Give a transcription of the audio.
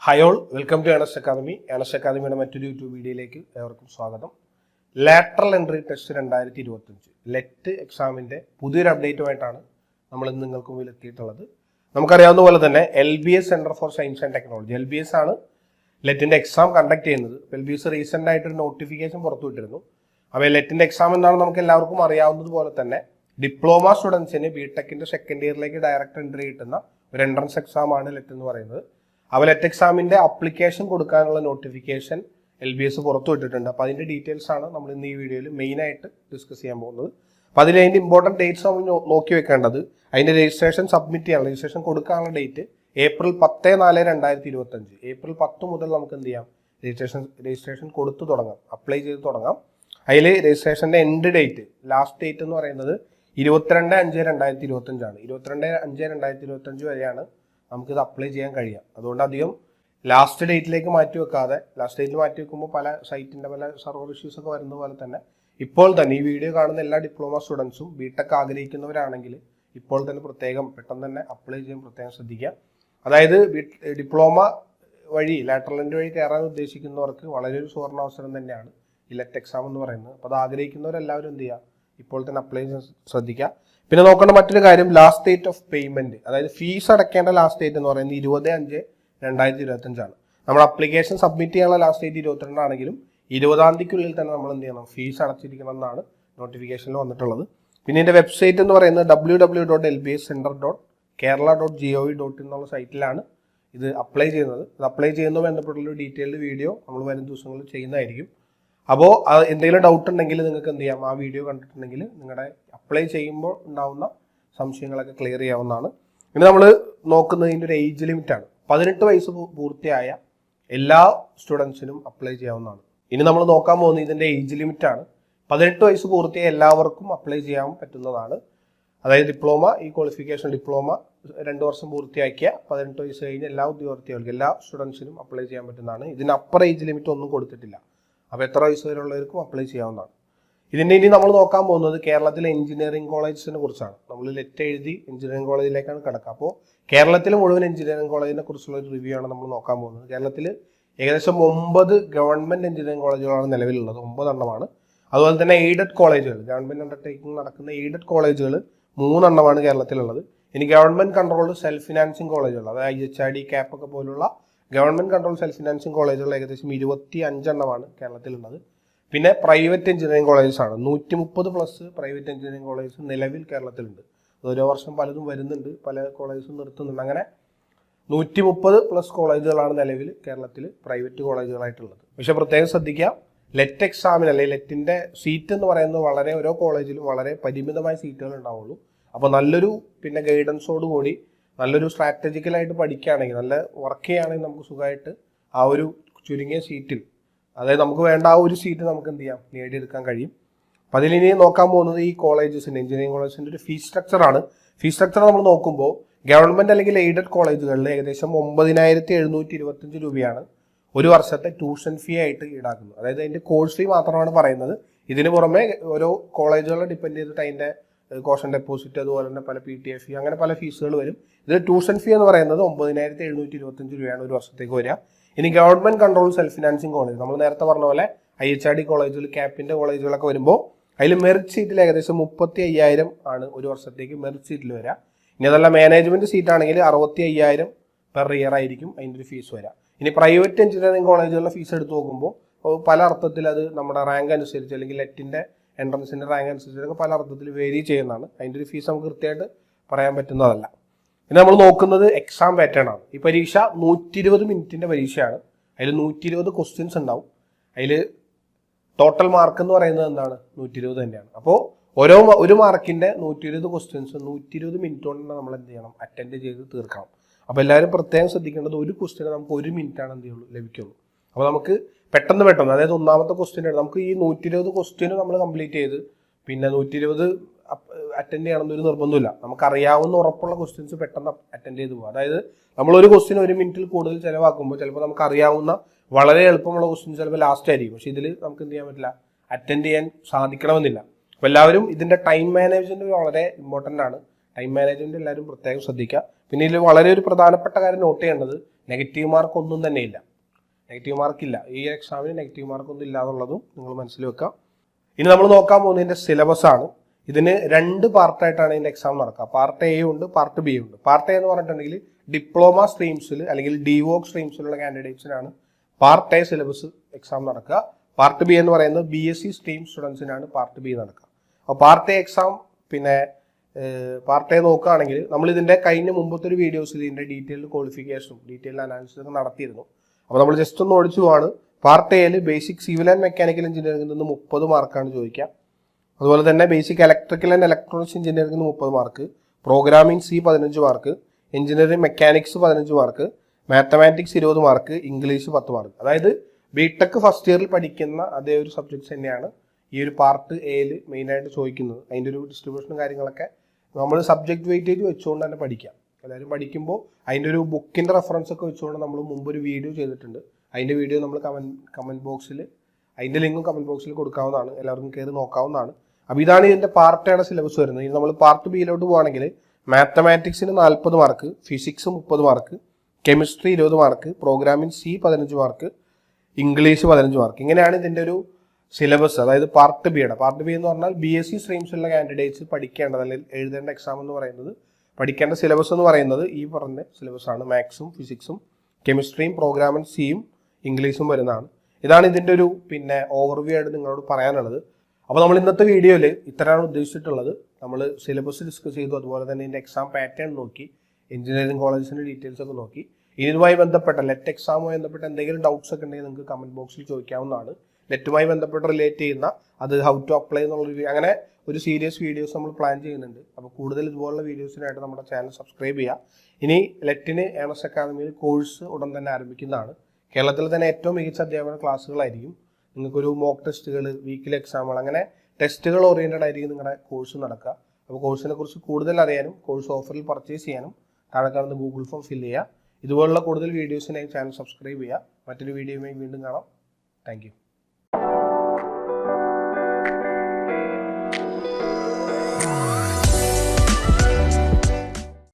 Hi all, welcome to Enas Academy. Enas അക്കാദമിയുടെ മറ്റൊരു YouTube വീഡിയോയിലേക്ക് ഏവർക്കും സ്വാഗതം. ലാറ്ററൽ എൻട്രി ടെസ്റ്റ് 2025 ലെറ്റ് എക്സാമിൻ്റെ പുതിയൊരു അപ്ഡേറ്റുമായിട്ടാണ് നമ്മൾ ഇന്ന് നിങ്ങൾക്ക് മുമ്പിൽ എത്തിയിട്ടുള്ളത്. നമുക്കറിയാവുന്ന പോലെ തന്നെ LBS centre for science and technology LBS ആണ് ലെറ്റിൻ്റെ എക്സാം കണ്ടക്ട് ചെയ്യുന്നത്. LBS റീസെൻ്റ് ആയിട്ടൊരു നോട്ടിഫിക്കേഷൻ പുറത്തുവിട്ടിരുന്നു. അപ്പോൾ ലെറ്റിൻ്റെ എക്സാം എന്താണ് നമുക്ക് എല്ലാവർക്കും അറിയാവുന്നത് പോലെ തന്നെ ഡിപ്ലോമ സ്റ്റുഡൻസിന് ബിടെക്കിൻ്റെ സെക്കൻഡ് ഇയറിലേക്ക് ഡയറക്റ്റ് എൻട്രി കിട്ടുന്ന ഒരു എൻട്രൻസ് എക്സാമാണ് ലെറ്റ് എന്ന് പറയുന്നത്. അപ്പോൾ ലെറ്റ് എക്സാമിൻ്റെ അപ്ലിക്കേഷൻ കൊടുക്കാനുള്ള നോട്ടിഫിക്കേഷൻ LBS പുറത്തുവിട്ടിട്ടുണ്ട്. അപ്പോൾ അതിൻ്റെ ഡീറ്റെയിൽസ് ആണ് നമ്മൾ ഇന്ന് ഈ വീഡിയോയിൽ മെയിനായിട്ട് ഡിസ്കസ് ചെയ്യാൻ പോകുന്നത്. അപ്പോൾ അതിൻ്റെ ഇമ്പോർട്ടൻറ്റ് ഡേറ്റ്സ് നമ്മൾ നോക്കി വെക്കേണ്ടത്, അതിൻ്റെ രജിസ്ട്രേഷൻ സബ്മിറ്റ് ചെയ്യാനുള്ള രജിസ്ട്രേഷൻ കൊടുക്കാനുള്ള ഡേറ്റ് April 10-4-2025. April 10 മുതൽ നമുക്ക് എന്ത് ചെയ്യാം, രജിസ്ട്രേഷൻ കൊടുത്തു തുടങ്ങാം, അപ്ലൈ ചെയ്ത് തുടങ്ങാം. അതിൽ രജിസ്ട്രേഷൻ്റെ എൻഡ് ഡേറ്റ്, ലാസ്റ്റ് ഡേറ്റ് എന്ന് പറയുന്നത് 22/5/2025 ആണ്. 22/5/2025 വരെയാണ് നമുക്കിത് അപ്ലൈ ചെയ്യാൻ കഴിയാം. അതുകൊണ്ട് അധികം ലാസ്റ്റ് ഡേറ്റിലേക്ക് മാറ്റി വെക്കാതെ, ലാസ്റ്റ് ഡേറ്റിൽ മാറ്റി വെക്കുമ്പോൾ പല സൈറ്റിൻ്റെ പല സർവർ ഇഷ്യൂസ് ഒക്കെ വരുന്ന പോലെ തന്നെ ഇപ്പോൾ തന്നെ ഈ വീഡിയോ കാണുന്ന എല്ലാ ഡിപ്ലോമ സ്റ്റുഡൻസും ബിടെക് ആഗ്രഹിക്കുന്നവരാണെങ്കിൽ ഇപ്പോൾ തന്നെ പെട്ടെന്ന് തന്നെ അപ്ലൈ ചെയ്യാൻ പ്രത്യേകം ശ്രദ്ധിക്കുക. അതായത് ഡിപ്ലോമ വഴി ലാറ്ററൽ എൻട്രി വഴി കയറാൻ ഉദ്ദേശിക്കുന്നവർക്ക് വളരെ ഒരു സുവർണാവസരം തന്നെയാണ് ഈ ലെറ്റ് എക്സാം എന്ന് പറയുന്നത്. അപ്പോൾ അത് ആഗ്രഹിക്കുന്നവരെല്ലാവരും എന്ത് ചെയ്യുക, ഇപ്പോൾ തന്നെ അപ്ലൈ ചെയ്യാൻ ശ്രദ്ധിക്കുക. പിന്നെ നോക്കേണ്ട മറ്റൊരു കാര്യം, ലാസ്റ്റ് ഡേറ്റ് ഓഫ് പേയ്മെന്റ്, അതായത് ഫീസ് അടയ്ക്കേണ്ട ലാസ്റ്റ് ഡേറ്റ് എന്ന് പറയുന്നത് 20/5/2025 ആണ്. നമ്മൾ അപ്ലിക്കേഷൻ സബ്മിറ്റ് ചെയ്യാനുള്ള ലാസ്റ്റ് ഡേറ്റ് 22 ആണെങ്കിലും 20-ാം തീയതിക്കുള്ളിൽ തന്നെ നമ്മൾ എന്ത് ചെയ്യണം, ഫീസ് അടച്ചിരിക്കണം എന്നാണ് നോട്ടിഫിക്കേഷനിൽ വന്നിട്ടുള്ളത്. പിന്നെ ഇതിൻ്റെ വെബ്സൈറ്റ് എന്ന് പറയുന്നത് www.lbscenter.kerala.gov.in എന്നുള്ള സൈറ്റിലാണ് ഇത് അപ്ലൈ ചെയ്യുന്നത്. ഇത് അപ്ലൈ ചെയ്യുന്നതുമായി ബന്ധപ്പെട്ടുള്ള ഡീറ്റെയിൽഡ് വീഡിയോ നമ്മൾ വരും ദിവസങ്ങളിൽ ചെയ്യുന്നതായിരിക്കും. അപ്പോൾ എന്തെങ്കിലും ഡൗട്ട് ഉണ്ടെങ്കിൽ നിങ്ങൾക്ക് എന്ത് ചെയ്യാം, ആ വീഡിയോ കണ്ടിട്ടുണ്ടെങ്കിൽ നിങ്ങളുടെ അപ്ലൈ ചെയ്യുമ്പോൾ ഉണ്ടാവുന്ന സംശയങ്ങളൊക്കെ ക്ലിയർ ചെയ്യാവുന്നതാണ്. ഇനി നമ്മൾ നോക്കുന്നതിൻ്റെ ഒരു ഏജ് ലിമിറ്റാണ്. 18 വയസ്സ് പൂർത്തിയായ എല്ലാ സ്റ്റുഡൻസിനും അപ്ലൈ ചെയ്യാവുന്നതാണ്. ഇനി നമ്മൾ നോക്കാൻ പോകുന്നത് ഇതിൻ്റെ ഏജ് ലിമിറ്റാണ്. 18 വയസ്സ് പൂർത്തിയായ എല്ലാവർക്കും അപ്ലൈ ചെയ്യാൻ പറ്റുന്നതാണ്. അതായത് ഡിപ്ലോമ, ഈ ക്വാളിഫിക്കേഷൻ ഡിപ്ലോമ 2 വർഷം പൂർത്തിയാക്കിയ 18 വയസ്സ് കഴിഞ്ഞ എല്ലാ ഉദ്യോഗാർത്ഥികൾക്കും, എല്ലാ സ്റ്റുഡൻസിനും അപ്ലൈ ചെയ്യാൻ പറ്റുന്നതാണ്. ഇതിന് അപ്പർ ഏജ് ലിമിറ്റ് ഒന്നും കൊടുത്തിട്ടില്ല. അപ്പോൾ എത്ര വയസ്സ് വരെയുള്ളവർക്കും അപ്ലൈ ചെയ്യാവുന്നതാണ്. ഇതിൻ്റെ ഇനി നമ്മൾ നോക്കാൻ പോകുന്നത് കേരളത്തിലെ എഞ്ചിനീയറിംഗ് കോളേജസിനെ കുറിച്ചാണ്. നമ്മൾ ലെറ്റ് എഴുതി എഞ്ചിനീയറിംഗ് കോളേജിലേക്കാണ് കിടക്കുക. അപ്പോൾ കേരളത്തിലെ മുഴുവൻ എഞ്ചിനീയറിംഗ് കോളേജിനെ കുറിച്ചുള്ള ഒരു റിവ്യൂ ആണ് നമ്മൾ നോക്കാൻ പോകുന്നത്. കേരളത്തിൽ ഏകദേശം 9 ഗവൺമെൻറ് എഞ്ചിനീയറിംഗ് കോളേജുകളാണ് നിലവിലുള്ളത്, 9 എണ്ണമാണ്. അതുപോലെ തന്നെ എയ്ഡഡ് കോളേജുകൾ, ഗവൺമെൻറ് അണ്ടർടേക്കിംഗ് നടക്കുന്ന എയ്ഡഡ് കോളേജുകൾ 3 എണ്ണമാണ് കേരളത്തിലുള്ളത്. ഇനി ഗവൺമെൻറ് കൺട്രോൾഡ് സെൽഫ് ഫിനാൻസിങ് കോളേജുകൾ, അതായത് IHRD, CAP ഒക്കെ പോലുള്ള ഗവൺമെൻറ് കൺട്രോൾ സെൽഫ് ഫിനാൻസിങ് കോളേജുകൾ ഏകദേശം 25 എണ്ണമാണ് കേരളത്തിലുള്ളത്. പിന്നെ പ്രൈവറ്റ് എഞ്ചിനീയറിംഗ് കോളേജസ് ആണ്, 130+ പ്രൈവറ്റ് എഞ്ചിനീയറിംഗ് കോളേജസ് നിലവിൽ കേരളത്തിലുണ്ട്. ഓരോ വർഷം പലതും വരുന്നുണ്ട്, പല കോളേജസും നിർത്തുന്നുണ്ട്. അങ്ങനെ 130+ കോളേജുകളാണ് നിലവിൽ കേരളത്തിൽ പ്രൈവറ്റ് കോളേജുകളായിട്ടുള്ളത്. പക്ഷേ പ്രത്യേകം ശ്രദ്ധിക്കുക, ലെറ്റ് എക്സാമിന് അല്ലെങ്കിൽ ലെറ്റിൻ്റെ സീറ്റ് എന്ന് പറയുന്നത് വളരെ ഓരോ കോളേജിലും വളരെ പരിമിതമായ സീറ്റുകൾ ഉണ്ടാവുള്ളൂ. അപ്പോൾ നല്ലൊരു ഗൈഡൻസോട് കൂടി നല്ലൊരു സ്ട്രാറ്റജിക്കലായിട്ട് പഠിക്കുകയാണെങ്കിൽ, നല്ല വർക്ക് ചെയ്യുകയാണെങ്കിൽ നമുക്ക് സുഖമായിട്ട് ആ ഒരു ചുരുങ്ങിയ സീറ്റിൽ, അതായത് നമുക്ക് വേണ്ട ആ ഒരു സീറ്റ് നമുക്ക് എന്ത് ചെയ്യാം, നേടിയെടുക്കാൻ കഴിയും. അപ്പോൾ അതിലിനി നോക്കാൻ പോകുന്നത് ഈ കോളേജസിൻ്റെ, എഞ്ചിനീയറിംഗ് കോളേജിൻ്റെ ഒരു ഫീസ് സ്ട്രക്ചറാണ്. ഫീസ് സ്ട്രക്ചർ നമ്മൾ നോക്കുമ്പോൾ ഗവൺമെൻറ് അല്ലെങ്കിൽ എയ്ഡഡ് കോളേജുകളിൽ ഏകദേശം 9,725 രൂപയാണ് ഒരു വർഷത്തെ ട്യൂഷൻ ഫീ ആയിട്ട് ഈടാക്കുന്നത്. അതായത് അതിൻ്റെ കോഴ്സ് ഫീ മാത്രമാണ് പറയുന്നത്. ഇതിന് പുറമെ ഓരോ കോളേജുകളെ ഡിപ്പെൻഡ് ചെയ്തിട്ട് അതിൻ്റെ കോഷൻ ഡെപ്പോസിറ്റ്, അതുപോലെ തന്നെ പല PTA ഫീ, അങ്ങനെ പല ഫീസുകൾ വരും. ഇതിൽ ട്യൂഷൻ ഫീ എന്ന് പറയുന്നത് 9,725 രൂപയാണ് ഒരു വർഷത്തേക്ക് വരിക. ഇനി government control self financing college, നമ്മൾ നേരത്തെ പറഞ്ഞ പോലെ IHRD കോളേജുകൾ, CAPൻ്റെ കോളേജുകളൊക്കെ വരുമ്പോൾ അതിൽ മെറിറ്റ് സീറ്റിൽ ഏകദേശം 35,000 ആണ് ഒരു വർഷത്തേക്ക് മെറിറ്റ് സീറ്റിൽ വരിക. ഇനി അതല്ല മെനേജ്മെൻറ്റ് സീറ്റാണെങ്കിൽ 65,000 പെർ ഇയർ ആയിരിക്കും അതിൻ്റെ ഒരു ഫീസ് വരിക. ഇനി പ്രൈവറ്റ് എഞ്ചിനീയറിംഗ് കോളേജുകളുടെ ഫീസ് എടുത്ത് നോക്കുമ്പോൾ പല അർത്ഥത്തിൽ അത് നമ്മുടെ റാങ്ക് അനുസരിച്ച്, അല്ലെങ്കിൽ ലെറ്റിൻ്റെ എൻട്രൻസിൻ്റെ റാങ്ക് അനുസരിച്ചൊക്കെ പല അർത്ഥത്തിൽ വേരി ചെയ്യുന്നതാണ്. അതിൻ്റെ ഒരു ഫീസ് നമുക്ക് കൃത്യമായിട്ട് പറയാൻ പറ്റുന്നതല്ല. പിന്നെ നമ്മൾ നോക്കുന്നത് എക്സാം പാറ്റേൺ ആണ്. ഈ പരീക്ഷ 120 മിനിറ്റിൻ്റെ പരീക്ഷയാണ്. അതിൽ 120 ക്വസ്റ്റ്യൻസ് ഉണ്ടാവും. അതിൽ ടോട്ടൽ മാർക്ക് എന്ന് പറയുന്നത് എന്താണ്, 120 തന്നെയാണ്. അപ്പോൾ ഒരു മാർക്കിൻ്റെ 120 ക്വസ്റ്റ്യൻസ് 120 മിനിറ്റ് കൊണ്ട് നമ്മൾ എന്ത് ചെയ്യണം, അറ്റൻഡ് ചെയ്ത് തീർക്കണം. അപ്പോൾ എല്ലാവരും പ്രത്യേകം ശ്രദ്ധിക്കേണ്ടത്, ഒരു ക്വസ്റ്റ്യന് നമുക്ക് 1 മിനിറ്റാണ് എന്ത് ചെയ്യുള്ളൂ, ലഭിക്കുള്ളൂ. അപ്പോൾ നമുക്ക് പെട്ടെന്ന്, അതായത് ഒന്നാമത്തെ ക്വസ്റ്റ്യൻ നമുക്ക് ഈ 120 ക്വസ്റ്റ്യന് നമ്മൾ കംപ്ലീറ്റ് ചെയ്ത് പിന്നെ 120 അറ്റൻഡ് ചെയ്യണമെന്നൊരു നിർബന്ധമില്ല. നമുക്കറിയാവുന്ന ഉറപ്പുള്ള ക്വസ്റ്റ്യൻസ് പെട്ടെന്ന് അറ്റൻഡ് ചെയ്ത് പോകുക. അതായത് നമ്മളൊരു ക്വസ്റ്റ്യൻ 1 മിനിറ്റിൽ കൂടുതൽ ചിലവാക്കുമ്പോൾ ചിലപ്പോൾ നമുക്കറിയാവുന്ന വളരെ എളുപ്പമുള്ള ക്വസ്റ്റ്യൻ ചിലപ്പോൾ ലാസ്റ്റ് ആയിരിക്കും. പക്ഷേ ഇതിൽ നമുക്ക് എന്ത് ചെയ്യാൻ പറ്റില്ല, അറ്റൻഡ് ചെയ്യാൻ സാധിക്കണമെന്നില്ല. അപ്പോൾ എല്ലാവരും ഇതിൻ്റെ ടൈം മാനേജ്മെൻറ്റ് വളരെ ഇമ്പോർട്ടൻ്റ് ആണ്. ടൈം മാനേജ്മെന്റ് എല്ലാവരും പ്രത്യേകം ശ്രദ്ധിക്കുക. പിന്നെ ഇതിൽ വളരെ ഒരു പ്രധാനപ്പെട്ട കാര്യം നോട്ട് ചെയ്യേണ്ടത്, നെഗറ്റീവ് മാർക്ക് ഒന്നും തന്നെ ഇല്ല. നെഗറ്റീവ് മാർക്ക് ഇല്ല, ഈ എക്സാമിന് നെഗറ്റീവ് മാർക്ക് ഒന്നും ഇല്ല എന്നുള്ളതും നിങ്ങൾ മനസ്സിൽ വെക്കുക. ഇനി നമ്മൾ നോക്കാൻ പോകുന്നതിൻ്റെ സിലബസ് ആണ്. ഇതിന് 2 പാർട്ടായിട്ടാണ് ഇതിൻ്റെ എക്സാം നടക്കുക. പാർട്ട് എ ഉണ്ട്, പാർട്ട് ബി ഉണ്ട്. പാർട്ട് എ എന്ന് പറഞ്ഞിട്ടുണ്ടെങ്കിൽ ഡിപ്ലോമ സ്ട്രീംസിൽ അല്ലെങ്കിൽ ഡിവോക് സ്ട്രീംസിലുള്ള കാൻഡിഡേറ്റ്സിനാണ് പാർട്ട് എ സിലബസ് എക്സാം നടക്കുക. പാർട്ട് ബി എന്ന് പറയുന്നത് BSc സ്ട്രീം സ്റ്റുഡൻസിനാണ് പാർട്ട് ബി നടക്കുക. അപ്പോൾ പാർട്ട് എ എക്സാം പിന്നെ പാർട്ട് എ നോക്കുകയാണെങ്കിൽ നമ്മൾ ഇതിൻ്റെ കഴിഞ്ഞ മുമ്പത്തെ ഒരു വീഡിയോസിൽ ഇതിൻ്റെ ഡീറ്റെയിൽഡ് ക്വാളിഫിക്കേഷനും ഡീറ്റെയിൽഡ് അനാലിസിസും നടത്തിയിരുന്നു. അപ്പോൾ നമ്മൾ ജസ്റ്റ് ഒന്ന് ഓടിച്ചു പോവാണ്. പാർട്ട് എയിൽ ബേസിക് സിവിൽ ആൻഡ് മെക്കാനിക്കൽ എഞ്ചിനീയറിംഗിൽ നിന്ന് 30 മാർക്കാണ് ചോദിക്കുക. അതുപോലെ തന്നെ ബേസിക് ഇലക്ട്രിക്കൽ ആൻഡ് ഇലക്ട്രോണിക്സ് എഞ്ചിനീയറിംഗിൽ നിന്ന് 30 mark, programming C 15 mark, engineering mechanics 15 mark, mathematics 20 mark, English 10 mark. അതായത് ബിടെക് ഫസ്റ്റ് ഇയറിൽ പഠിക്കുന്ന അതേ ഒരു സബ്ജക്ട്സ് തന്നെയാണ് ഈ ഒരു പാർട്ട് എയിൽ മെയിനായിട്ട് ചോദിക്കുന്നത്. അതിൻ്റെ ഒരു ഡിസ്ട്രിബ്യൂഷനും കാര്യങ്ങളൊക്കെ നമ്മൾ സബ്ജക്ട് വെയിറ്റേജ് വെച്ചുകൊണ്ട് തന്നെ പഠിക്കാം. എല്ലാവരും പഠിക്കുമ്പോൾ അതിൻ്റെ ഒരു ബുക്കിൻ്റെ റെഫറൻസ് ഒക്കെ വെച്ചുകൊണ്ട് നമ്മൾ മുമ്പൊരു വീഡിയോ ചെയ്തിട്ടുണ്ട്. അതിൻ്റെ വീഡിയോ നമ്മൾ കമൻറ്റ് ബോക്സിൽ അതിൻ്റെ ലിങ്കും കമൻറ്റ് ബോക്സിൽ കൊടുക്കാവുന്നതാണ്, എല്ലാവർക്കും കയറി നോക്കാവുന്നതാണ്. അപ്പോൾ ഇതാണ് ഇതിൻ്റെ പാർട്ട് എയുടെ സിലബസ് വരുന്നത്. ഇനി നമ്മൾ പാർട്ട് ബിയിലോട്ട് പോകുകയാണെങ്കിൽ മാത്തമാറ്റിക്സിന് 40 mark, physics 30 mark, chemistry 20 mark, programming C 15 mark, English 15 mark. ഇങ്ങനെയാണ് ഇതിൻ്റെ ഒരു സിലബസ്. അതായത് പാർട്ട് ബിയുടെ. പാർട്ട് ബി എന്ന് പറഞ്ഞാൽ BSc സ്ട്രീംസിലുള്ള കാൻഡിഡേറ്റ്സ് പഠിക്കേണ്ടത് അല്ലെങ്കിൽ എഴുതേണ്ട എക്സാം എന്ന് പറയുന്നത്, പഠിക്കേണ്ട സിലബസ് എന്ന് പറയുന്നത് ഈ പറഞ്ഞ സിലബസ് ആണ്. മാത്സും ഫിസിക്സും കെമിസ്ട്രിയും പ്രോഗ്രാമിംഗ് Cയും ഇംഗ്ലീഷും വരുന്നതാണ്. ഇതാണ് ഇതിൻ്റെ ഒരു പിന്നെ ഓവർവ്യൂ ആയിട്ട് നിങ്ങളോട് പറയാനുള്ളത്. അപ്പോൾ നമ്മൾ ഇന്നത്തെ വീഡിയോയിൽ ഇത്രയാണ് ഉദ്ദേശിച്ചിട്ടുള്ളത്. നമ്മൾ സിലബസ് ഡിസ്കസ് ചെയ്തു, അതുപോലെ തന്നെ ഇതിൻ്റെ എക്സാം പാറ്റേൺ നോക്കി, എഞ്ചിനീയറിംഗ് കോളേജസിൻ്റെ ഡീറ്റെയിൽസ് ഒക്കെ നോക്കി. ഇതിനുമായി ബന്ധപ്പെട്ട ലെറ്റ് എക്സാമുമായി ബന്ധപ്പെട്ട എന്തെങ്കിലും ഡൗട്ട്സ് ഒക്കെ ഉണ്ടെങ്കിൽ നിങ്ങൾക്ക് കമൻറ്റ് ബോക്സിൽ ചോദിക്കാവുന്നതാണ്. നെറ്റുമായി ബന്ധപ്പെട്ട് റിലേറ്റ് ചെയ്യുന്ന അത് ഹൗ ടു അപ്ലൈ എന്നുള്ളൊരു അങ്ങനെ ഒരു സീരിയസ് വീഡിയോസ് നമ്മൾ പ്ലാൻ ചെയ്യുന്നുണ്ട്. അപ്പോൾ കൂടുതൽ ഇതുപോലുള്ള വീഡിയോസിനായിട്ട് നമ്മുടെ ചാനൽ സബ്സ്ക്രൈബ് ചെയ്യുക. ഇനി ലെറ്റിന് ഏണസ് അക്കാദമിയിൽ കോഴ്സ് ഉടൻ തന്നെ ആരംഭിക്കുന്നതാണ്. കേരളത്തിൽ തന്നെ ഏറ്റവും മികച്ച അധ്യാപന ക്ലാസ്സുകളായിരിക്കും. നിങ്ങൾക്കൊരു മോക്ക് ടെസ്റ്റുകൾ, വീക്കിലി എക്സാമുകൾ, അങ്ങനെ ടെസ്റ്റുകൾ ഓറിയൻറ്റഡ് ആയിരിക്കും നിങ്ങളുടെ കോഴ്സ് നടക്കുക. അപ്പോൾ കോഴ്സിനെ കുറിച്ച് കൂടുതൽ അറിയാനും കോഴ്സ് ഓഫറിൽ പർച്ചേസ് ചെയ്യാനും താഴെ കാണുന്ന ഗൂഗിൾ ഫോം ഫില്ല് ചെയ്യുക. ഇതുപോലുള്ള കൂടുതൽ വീഡിയോസിനായി ചാനൽ സബ്സ്ക്രൈബ് ചെയ്യുക. മറ്റൊരു വീഡിയോയുമായി വീണ്ടും കാണാം. Thank you.